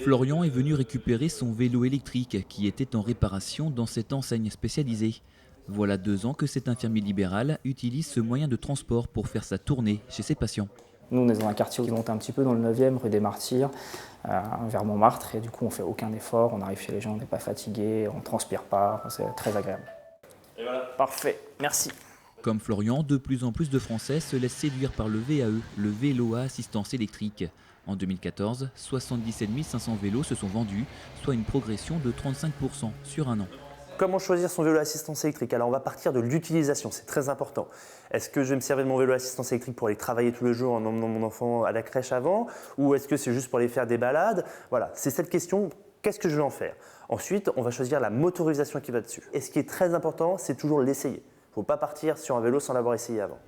Florian est venu récupérer son vélo électrique qui était en réparation dans cette enseigne spécialisée. Voilà 2 ans que cet infirmier libéral utilise ce moyen de transport pour faire sa tournée chez ses patients. Nous, on est dans un quartier qui monte un petit peu dans le 9e, rue des Martyrs, vers Montmartre. Et du coup, on ne fait aucun effort, on arrive chez les gens, on n'est pas fatigué, on ne transpire pas, c'est très agréable. Et voilà. Parfait, merci. Comme Florian, de plus en plus de Français se laissent séduire par le VAE, le vélo à assistance électrique. En 2014, 77 500 vélos se sont vendus, soit une progression de 35% sur un an. Comment choisir son vélo à assistance électrique? Alors on va partir de l'utilisation, c'est très important. Est-ce que je vais me servir de mon vélo à assistance électrique pour aller travailler tous les jours en emmenant mon enfant à la crèche avant? Ou est-ce que c'est juste pour aller faire des balades? Voilà, c'est cette question, qu'est-ce que je vais en faire? Ensuite, on va choisir la motorisation qui va dessus. Et ce qui est très important, c'est toujours l'essayer. Il ne faut pas partir sur un vélo sans l'avoir essayé avant.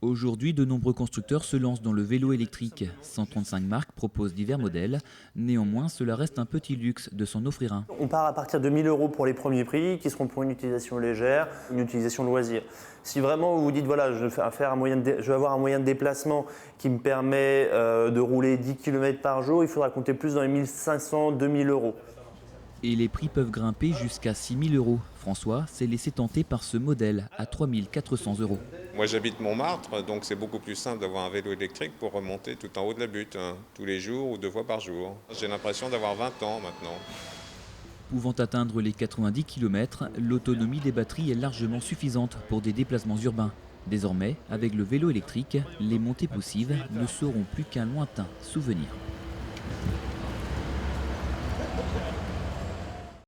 Aujourd'hui, de nombreux constructeurs se lancent dans le vélo électrique. 135 marques proposent divers modèles. Néanmoins, cela reste un petit luxe de s'en offrir un. On part à partir de 1 000 € pour les premiers prix, qui seront pour une utilisation légère, une utilisation loisir. Si vraiment vous vous dites, voilà, je vais avoir un moyen de déplacement qui me permet de rouler 10 km par jour, il faudra compter plus dans les 1 500, 2 000 €. Et les prix peuvent grimper jusqu'à 6 000 €. François s'est laissé tenter par ce modèle à 3 400 €. Moi j'habite Montmartre, donc c'est beaucoup plus simple d'avoir un vélo électrique pour remonter tout en haut de la butte, tous les jours ou 2 fois par jour. J'ai l'impression d'avoir 20 ans maintenant. Pouvant atteindre les 90 km, l'autonomie des batteries est largement suffisante pour des déplacements urbains. Désormais, avec le vélo électrique, les montées poussives ne seront plus qu'un lointain souvenir.